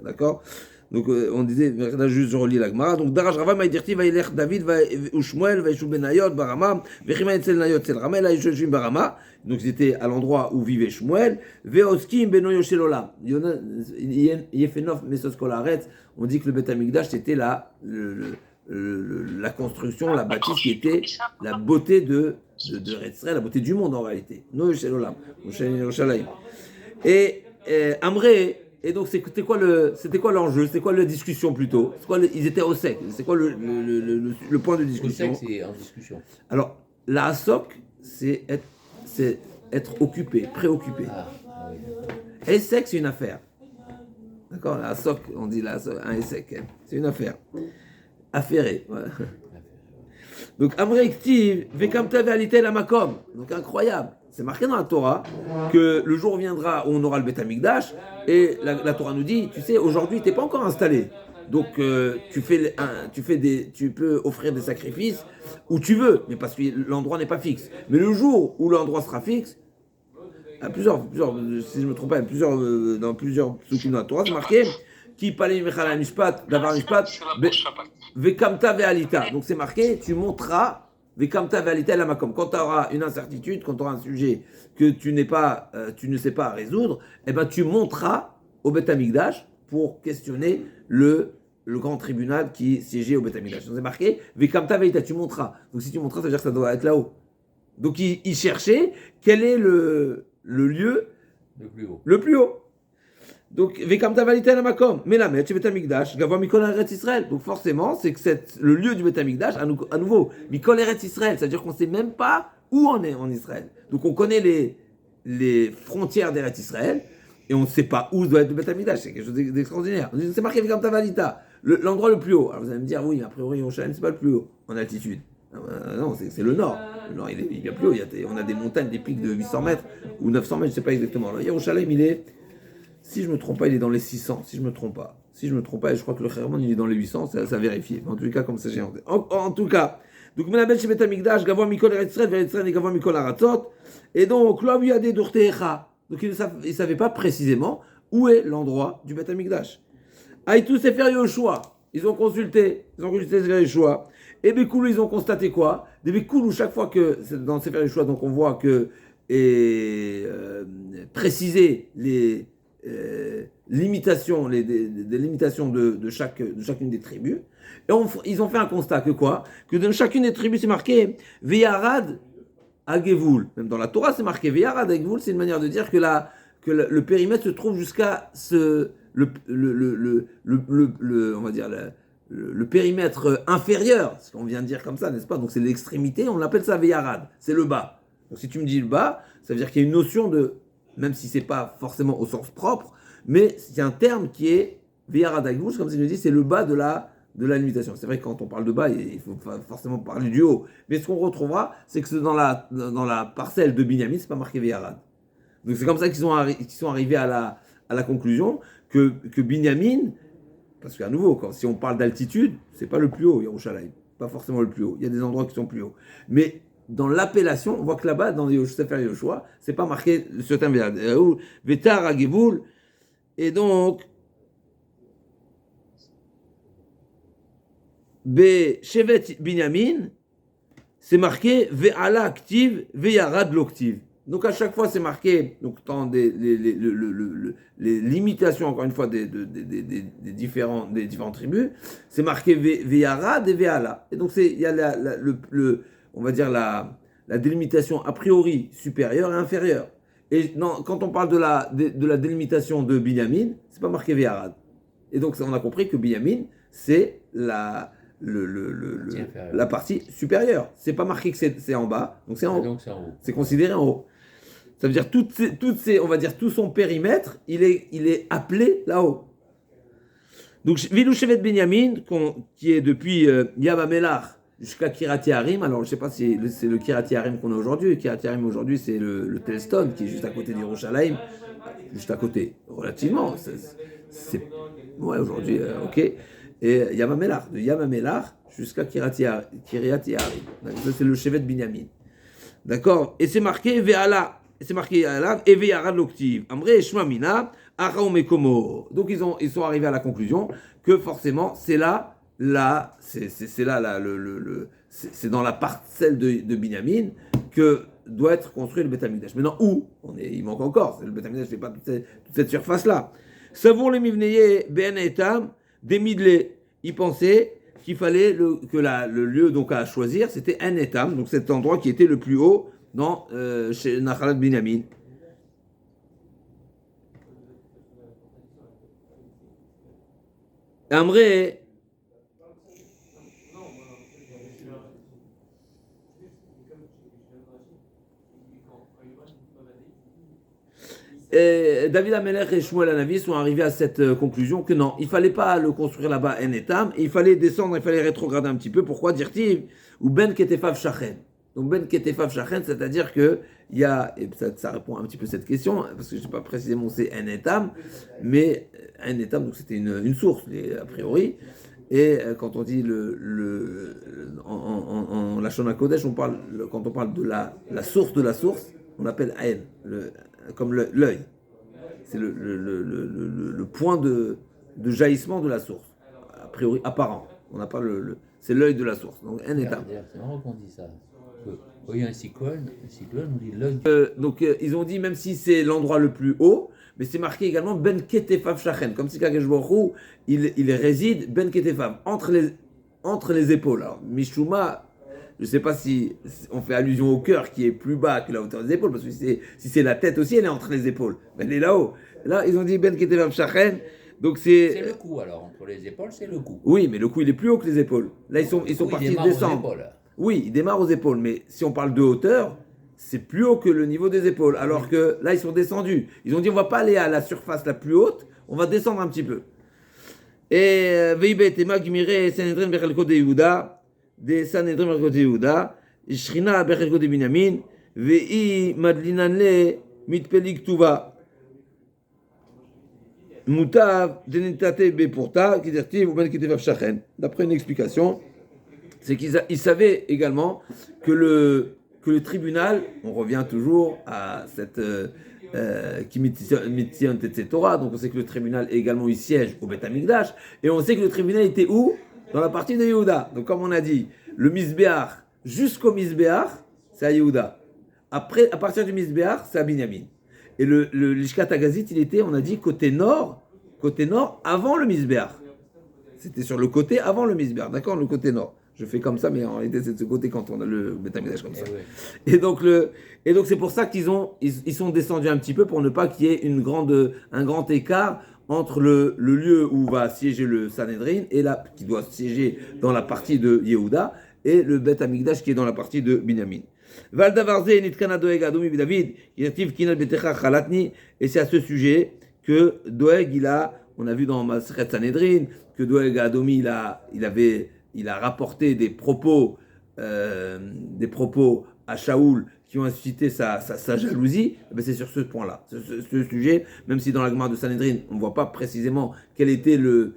D'accord. Donc on disait, là juste je relis la Gemara. Donc Darash Rava Maïdirti va Elech David va Ushmuel va Yeshub Benayot Barama Vechima Etzel Nayot Etzel Rama là Yeshub Barama. Donc ils étaient à l'endroit où vivait Shmuel. Veoskim Beno Yoshel Olam. Yefenov Mesos Kolaretz. On dit que le Beth Amikdash c'était la construction, la bâtisse qui était la beauté de Retzrel, la beauté du monde en réalité. No Yoshel Olam. Et Amré. Et donc, c'était quoi l'enjeu? C'était quoi la discussion plutôt? Ils étaient au sec. C'est quoi le point de discussion? Au sec, c'est en discussion. Alors, la hasok, c'est être occupé, préoccupé. Oui. Et sec, c'est une affaire. D'accord? La hasok, on dit là, un sec, hein. C'est une affaire. Affairé. Voilà. Donc, Amré Ktiv, Vekamta Ve'alite la Makom. Donc, incroyable. C'est marqué dans la Torah que le jour viendra où on aura le Beth Amikdash et la Torah nous dit, tu sais, aujourd'hui, tu n'es pas encore installé. Donc, tu peux offrir des sacrifices où tu veux, mais parce que l'endroit n'est pas fixe. Mais le jour où l'endroit sera fixe, à plusieurs, si je ne me trompe pas, dans plusieurs psukim de la Torah, c'est marqué qui palé mechala mishpat, davar mishpat, vekamta ve'alita. Donc, c'est marqué, tu monteras. Quand tu auras une incertitude, quand tu auras un sujet que tu ne sais pas résoudre, eh ben tu monteras au Beth Amikdash pour questionner le grand tribunal qui siégeait au Beth Amikdash. Donc c'est marqué, Vekamta Veita, tu monteras. Donc si tu monteras, ça veut dire que ça doit être là-haut. Donc il cherchait quel est le lieu le plus haut. Donc, Vekamta Valita la Makom, mais la Met, chez Beth Amikdash, Gavoa Mikol Eretz Israël. Donc, forcément, c'est que le lieu du Beth Amikdash, à nouveau, Mikol Eretz Israël, c'est-à-dire qu'on ne sait même pas où on est en Israël. Donc, on connaît les frontières d'Eretz Israël, et on ne sait pas où doit être le Beth Amikdash. C'est quelque chose d'extraordinaire. C'est marqué Vekamta Valita, l'endroit le plus haut. Alors, vous allez me dire, oui, a priori, Yerushalayim, c'est pas le plus haut en altitude. Non, c'est le nord. Le nord, il y a plus haut. On a des montagnes, des pics de 800 mètres ou 900 mètres, je ne sais pas exactement. Yerushalayim, il est. Si je ne me trompe pas, il est dans les 600. Si je ne me trompe pas, et je crois que le Hermon, il est dans les 800, ça vérifié. En tout cas, comme ça, j'ai en tête. En tout cas, donc, Menabel chez Beth Amikdash, Gavoa Mikol Eretz Israël, Eretz Israël et Gavoa Mikol Aratzot. Et donc, Lo Yadeh Durteecha. Donc, ils ne savaient pas précisément où est l'endroit du Beth Amikdash. Aïtou Sefer Yoshua. Ils ont consulté Sefer Yoshua. Et Bekoulou, ils ont constaté quoi? Des Bekoulou, chaque fois que, dans Sefer Yoshua, donc on voit que, préciser les limitations, des limitations de chacune des tribus. Et ils ont fait un constat que quoi? Que dans chacune des tribus, c'est marqué Veyarad Agevul. Même dans la Torah, c'est marqué Veyarad Agevul. C'est une manière de dire que le périmètre se trouve jusqu'à on va dire le périmètre inférieur, ce qu'on vient de dire comme ça, n'est-ce pas? Donc c'est l'extrémité, on l'appelle ça Veyarad. C'est le bas. Donc si tu me dis le bas, ça veut dire qu'il y a une notion de, même si c'est pas forcément au sens propre, mais c'est un terme qui est Veyarad Agevul, comme si je dis, c'est le bas de la limitation. C'est vrai que quand on parle de bas, il faut pas forcément parler du haut. Mais ce qu'on retrouvera, c'est que dans la parcelle de Binyamin, c'est pas marqué Veyarad. Donc c'est comme ça qu'ils sont arrivés à la conclusion que Binyamin, parce qu'à nouveau, si on parle d'altitude, c'est pas le plus haut, Yerushalayim, pas forcément le plus haut. Il y a des endroits qui sont plus hauts. Mais dans l'appellation, on voit que là-bas, dans les Sefer Yoshua, c'est pas marqué ce terme Vetar Agevul. Et donc, Shevet Binyamin, c'est marqué Ve'ala Aktiv, Ve'yarad Loktiv. Donc à chaque fois c'est marqué, donc dans les limitations encore une fois des différentes tribus, c'est marqué Ve'yarad et Ve'ala. Et donc il y a on va dire la délimitation a priori supérieure et inférieure. Et non, quand on parle de la délimitation de Binyamin, c'est pas marqué Ve'yarad. Et donc on a compris que Binyamin c'est la partie supérieure. C'est pas marqué que c'est en bas, donc c'est en haut. C'est considéré en haut. Ça veut dire on va dire tout son périmètre, il est appelé là-haut. Donc Vilou Shevet Binyamin, qui est depuis Yam HaMelach jusqu'à Kiryat Yearim. Alors je ne sais pas si c'est le Kiryat Yearim qu'on a aujourd'hui. Le Kiryat Yearim aujourd'hui c'est le Telstone qui est juste à côté d'Yerushalayim, juste à côté, relativement. Ouais, aujourd'hui, ok. Et Yam HaMelach, de Yam HaMelach jusqu'à Kiryat Yearim. Ça c'est le Shevet Binyamin. D'accord. Et c'est marqué Ve'ala. C'est marqué Alav et Ve'yarad Loktiv. Amre Shma Mina Donc ils sont arrivés à la conclusion que forcément c'est c'est dans la parcelle de Binyamin que doit être construit le Beth Amikdash. Maintenant où il manque encore, le Beth Amikdash ne fait pas toute cette surface là. Savon les Mivneye Ben Etam des Midley. Ils pensaient qu'il fallait que le lieu donc à choisir c'était un Etam, donc cet endroit qui était le plus haut chez Nachalat Binyamin. Amré, David Amelech et Shmuel Hanavi sont arrivés à cette conclusion que non, il fallait pas le construire là-bas en étam, il fallait descendre, il fallait rétrograder un petit peu. Pourquoi dire-t-il ou ben ketefav shachen. Donc ben ketefav shachen, c'est-à-dire que il y a, et ça répond un petit peu à cette question parce que je sais pas précisément c'est en étam, mais en étam donc c'était une source a priori. Et quand on dit en Lachon HaKodesh, quand on parle de la source de la source, on appelle Aen, comme l'œil. C'est le point de jaillissement de la source, a priori apparent. On n'a pas c'est l'œil de la source. Donc un état. C'est marrant qu'on dit ça. Quand il y a un cyclone, on dit l'œil. Donc ils ont dit même si c'est l'endroit le plus haut, mais c'est marqué également Ben Ketefav Shachen, comme si Kagesh Baruch Hu, il réside Ben Ketefav entre les épaules. Alors Mishuma, je ne sais pas si on fait allusion au cœur qui est plus bas que la hauteur des épaules, parce que si c'est la tête aussi, elle est entre les épaules. Mais elle est là-haut. Là, ils ont dit Ben Ketefav Shachen. Donc c'est le cou alors, entre les épaules, c'est le cou. Oui, mais le cou il est plus haut que les épaules. Là, ils sont partis descendre. Oui, il démarre aux épaules, mais si on parle de hauteur, c'est plus haut que le niveau des épaules. Alors que là, ils sont descendus. Ils ont dit on va pas aller à la surface la plus haute, on va descendre un petit peu. Et Veibet et Magmire Sanhedrin Bechelko de Yehuda, des Sanhedrin Bechelko de Yehuda, Shrina Bechelko de Binyamin, Vei Madlinanle Mitpelik Tuva. Mutav Denitate Bepurta, qui dit ou ben Ketevav Shachen. D'après une explication, c'est qu'ils savaient également que le tribunal, on revient toujours à cette Kimitzion Tetze Torah, donc on sait que le tribunal également il siège au Beth Amikdash, et on sait que le tribunal était où? Dans la partie de Yehuda. Donc comme on a dit, le Misbéach jusqu'au Misbéach, c'est à Yehuda. Après, à partir du Misbéach, c'est à Binyamin. Et le Lishkat Hagazit, il était, on a dit, côté nord avant le Misbéach. C'était sur le côté avant le Misbéach, d'accord? Le côté nord. Je fais comme ça, mais en réalité, c'est de ce côté quand on a le Beth Amikdash comme ça. Et donc, c'est pour ça qu'ils sont descendus un petit peu pour ne pas qu'il y ait un grand écart entre le lieu où va siéger le Sanhedrin, et là, qui doit siéger dans la partie de Yehuda, et le Beth Amikdash qui est dans la partie de Binyamin. Et c'est à ce sujet que Doeg, on a vu dans Maseret Sanhedrin, que Doeg Adomi, il a rapporté des propos à Shaoul qui ont incité sa jalousie. Ben c'est sur ce point-là, ce sujet, même si dans la Gemara de Sanhedrin, on ne voit pas précisément quel était le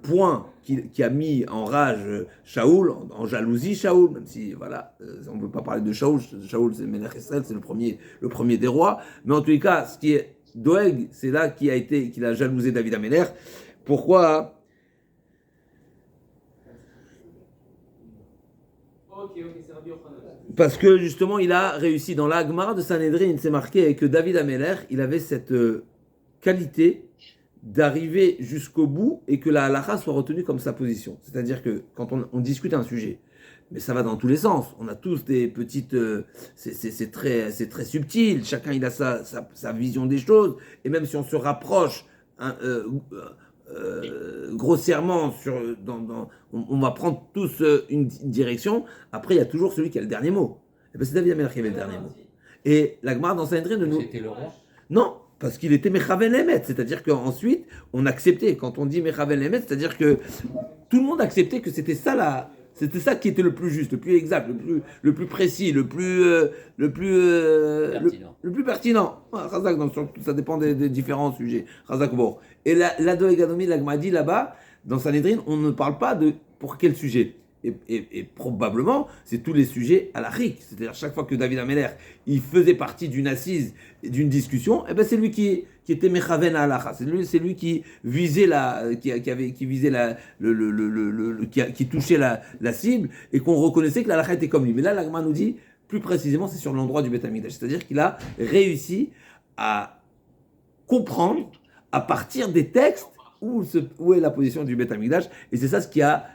point qui a mis en rage Shaoul, en jalousie Shaoul, même si, voilà, on ne peut pas parler de Shaoul, c'est Melech Israël, c'est le premier des rois, mais en tous les cas, ce qui est Doeg, c'est là qu'il a jalousé David Amelech. Pourquoi? Parce que justement, il a réussi dans la Gemara de Sanhedrin, c'est marqué que David Amelech, il avait cette qualité d'arriver jusqu'au bout et que la halakha soit retenue comme sa position. C'est-à-dire que quand on discute un sujet, mais ça va dans tous les sens. On a tous des petites... c'est très subtil. Chacun il a sa vision des choses. Et même si on se rapproche grossièrement, on va prendre tous une direction. Après, il y a toujours celui qui a le dernier mot. Et bien, c'est David Amelech qui avait le dernier mot. Et la Gemara dans Sanhedrin de nous... C'était le roi? Non, parce qu'il était Mechaven Emet, c'est-à-dire qu'ensuite, on acceptait. Quand on dit Mechaven Emet, c'est-à-dire que tout le monde acceptait que c'était ça qui était le plus juste, le plus exact, le plus précis, le plus pertinent. Razak, donc, ça dépend des différents sujets. Razak, bon. Et la Doeg Adomi, la Gemara dit là-bas, dans Sanhedrin, on ne parle pas de pour quel sujet. Et probablement, c'est tous les sujets à la rik. C'est-à-dire, chaque fois que David Amelech, il faisait partie d'une assise, d'une discussion, et ben c'est lui qui qui était Mechaven Halacha. C'est lui qui visait qui touchait la cible et qu'on reconnaissait que la Halacha était comme lui. Mais là, l'Agma nous dit, plus précisément, c'est sur l'endroit du Beth Amikdash. C'est-à-dire qu'il a réussi à comprendre à partir des textes où est la position du Beth Amikdash. Et c'est ça ce qui a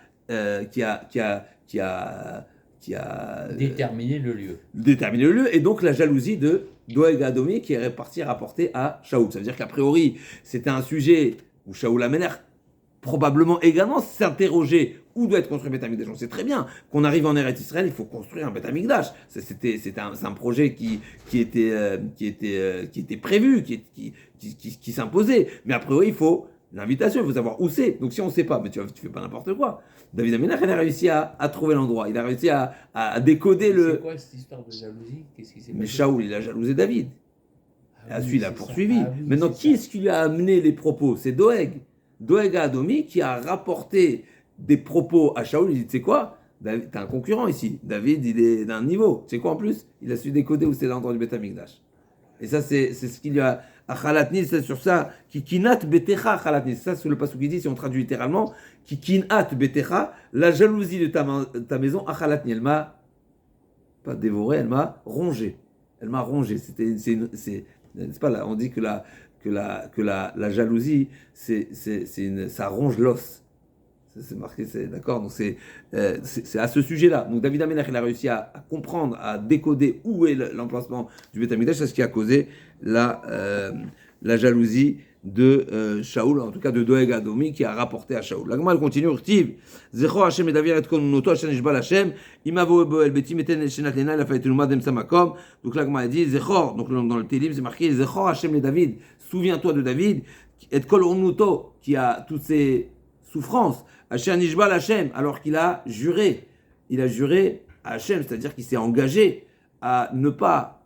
déterminer le lieu. Déterminer le lieu, et donc la jalousie de Doeg Adomi qui est parti rapporter à Shaoul. Ça veut dire qu'a priori, c'était un sujet où Shaoul Amener probablement également s'interrogeait où doit être construit le Beth Amikdash. On sait très bien qu'on arrive en Eretz Israël, il faut construire un Beth Amikdash. C'est un projet qui était prévu, qui s'imposait. Mais a priori, il faut l'invitation, il faut savoir où c'est. Donc si on ne sait pas, mais tu fais pas n'importe quoi. David Aménach, il a réussi à trouver l'endroit. Il a réussi à décoder le... C'est quoi cette histoire de jalousie? Qu'est-ce qui s'est passé? Mais Shaoul, il a jalousé David. Ensuite, il a poursuivi. Oui, maintenant, qui est-ce qui lui a amené les propos? C'est Doeg. Doeg Adomi qui a rapporté des propos à Shaoul. Il dit, tu sais quoi, David, t'as un concurrent ici. David, il est d'un niveau. Tu sais quoi en plus? Il a su décoder où c'est l'endroit du Beth Amikdash. Et ça, c'est ce qu'il y a... Achalatni, c'est sur ça, qui kinat betecha achalatni. Ça, c'est le passage qui dit, si on traduit littéralement, qui kinat betecha, la jalousie de ta maison, achalatni. Elle m'a pas dévoré, elle m'a rongé. Elle m'a rongé. C'est pas là. On dit que la jalousie, ça ronge l'os. C'est marqué, c'est d'accord. Donc c'est à ce sujet-là. Donc David Aménach, il a réussi à comprendre, à décoder où est l'emplacement du Beth Amikdash. C'est ce qui a causé la jalousie de Shaoul, en tout cas de Doeg Adomi, qui a rapporté à Shaoul. La Gemara elle continue. Rtiv Zechor Hashem et David et Konunoto Hashem Nishbal Hashem Imavo Boel Betim Eten El Shenat Lena La Faïteluma Dem Samakom. Donc la Gemara dit Zechor. Donc dans le Télim c'est marqué Zechor Hashem et David. Souviens-toi de David et Konunoto qui a toutes ces souffrances. Hashem Nishbal Hashem, alors qu'il a juré. Il a juré à Hashem, c'est-à-dire qu'il s'est engagé à ne pas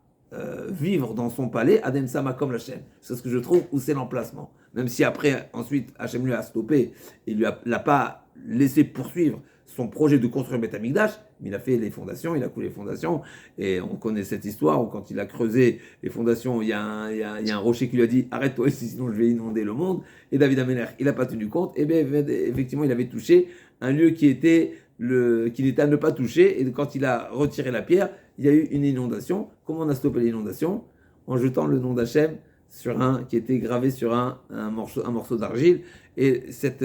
vivre dans son palais, Adem Sama comme Hashem. C'est ce que je trouve où c'est l'emplacement. Même si après, ensuite, Hashem lui a stoppé et l'a pas laissé poursuivre son projet de construire Beth Amikdash, mais il a fait les fondations, il a coulé les fondations, et on connaît cette histoire où quand il a creusé les fondations, il y a un rocher qui lui a dit arrête-toi ici, sinon je vais inonder le monde, et David Aménach, il n'a pas tenu compte, et bien effectivement il avait touché un lieu qui était à ne pas toucher, et quand il a retiré la pierre, il y a eu une inondation. Comment on a stoppé l'inondation? En jetant le nom d'Hachem qui était gravé sur un morceau d'argile. Et cet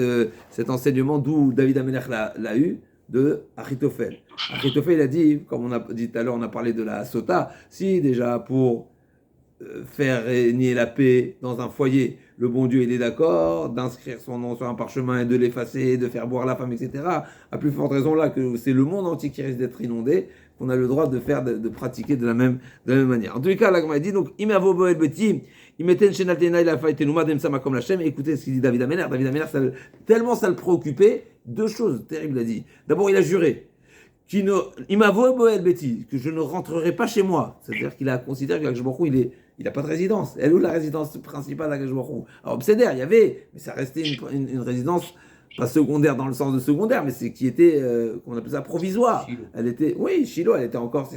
enseignement d'où David Aménach l'a eu, de Achitophel. Achitophel, il a dit, comme on a dit tout à l'heure, on a parlé de la sota, si déjà pour faire régner la paix dans un foyer, le bon Dieu il est d'accord d'inscrire son nom sur un parchemin et de l'effacer, de faire boire la femme, etc. À plus forte raison là que c'est le monde entier qui risque d'être inondé, qu'on a le droit de pratiquer de la même manière. En tous les cas, la Gemara dit donc imavo boel beti, imeten shenatena ila faitenuma dem sama comme la Shem. Écoutez ce qu'il dit David Aménach. David Aménach, tellement ça le préoccupait, deux choses terribles il a dit. D'abord, il a juré imavo boel beti, que je ne rentrerai pas chez moi. C'est-à-dire qu'il a considéré qu'Akadosh Baruch Hu, il n'a pas de résidence. Elle est où la résidence principale d'Akadosh Baruch Hu? Alors, Obséder, il y avait, mais ça restait une résidence pas secondaire dans le sens de secondaire, mais c'est qui était, qu'on appelle ça, provisoire. Shiloh. Elle était, oui, Shiloh, elle était encore,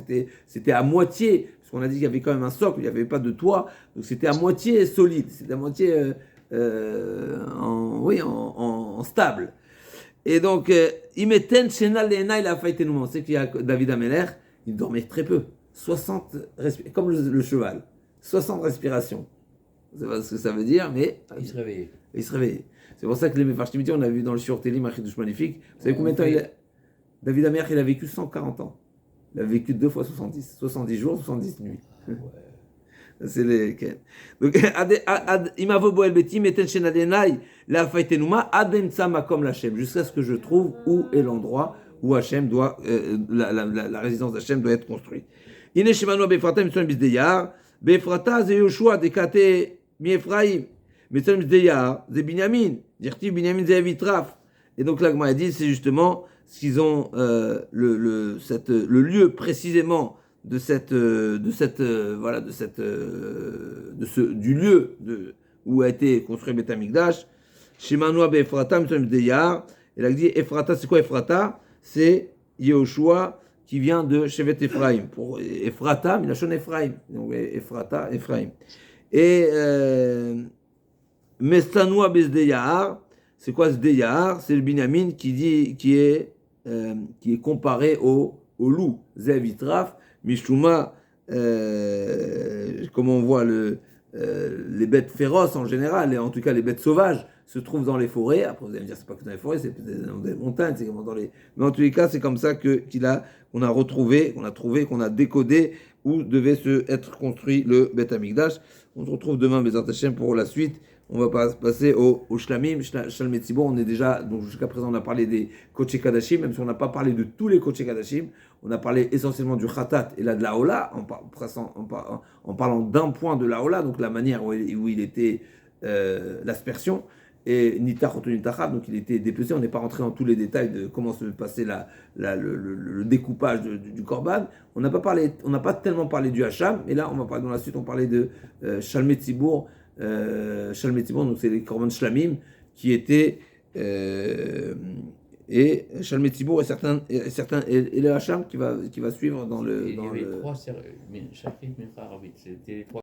c'était à moitié, parce qu'on a dit qu'il y avait quand même un socle, il n'y avait pas de toit, donc c'était à moitié solide, c'était à moitié, en stable. Et donc, Imeten Shena Lena, il a failli nous. On sait qu'il y a David Améler, il dormait très peu, 60 respirations, comme le cheval, 60 respirations. Je ne sais pas ce que ça veut dire, mais Il se réveillait. il se réveillait. C'est pour ça que les Mefarshim, on a vu dans le Shiur Télim, un Chiddush magnifique. Vous savez combien de temps David Améler, il a vécu 140 ans. Il a vécu 2 fois 70. 70 jours, 70 nuits. Ouais. C'est les... Donc, Imavo Boel Beti, Meten Shenadenai, la Faitenuma, Adem Tsama comme l'Hachem, jusqu'à ce que je trouve où est l'endroit où Hachem doit, la résidence d'Hachem doit être construite. Ine Shemanu Befrata, Mitzvah Bisdeyar, Befrata, Ze Yoshua, Dekate, Mi Ephraim, Mitzvah Bisdeyar, Ze Binyamin, Dirti Binyamin, Ze Vitraf. Et donc, l'Agma a dit, c'est justement ce qu'ils ont, le lieu précisément du lieu où a été construit Beth Amikdash, Shemanoa be'Ephrata, Mitzvah Deyar. Elle a dit Ephrata, c'est quoi Ephrata? C'est Yehoshua qui vient de Shevet Ephraim. Pour Ephrata, Milachon Ephraim. Donc Ephrata, Ephraim. Et Mestanoua Besdeyar, c'est quoi Sdeyar? C'est le Binyamin qui est comparé au loup. Zevitraf, Mishuma, comme on voit les bêtes féroces en général, et en tout cas les bêtes sauvages, se trouvent dans les forêts. Après, vous allez me dire, c'est pas que dans les forêts, c'est dans des montagnes, c'est dans les. Mais en tous les cas, c'est comme ça qu'on a retrouvé, qu'on a décodé où devait être construit le Beth Amikdash. On se retrouve demain, Bezat Hashem, pour la suite. On va passer au Shlamim, Shalmei Tzibor. On est déjà, donc jusqu'à présent, on a parlé des Kodesh Kadashim, même si on n'a pas parlé de tous les Kodesh Kadashim. On a parlé essentiellement du Khatat et là de la Ola, en parlant d'un point de la Ola, donc la manière où il était l'aspersion, et Nitach Nitachab, donc il était dépecé. On n'est pas rentré dans tous les détails de comment se passait le découpage du Korban. On n'a pas tellement parlé du Hacham, et là, on va parler dans la suite, on parlait de Shalmei Tzibor. Shalmei Tzibor, donc c'est les Korban Shlamim qui étaient et Shalmei Tzibor et le Hacham qui va suivre dans le. Il y avait trois chapitres, mais c'était les trois.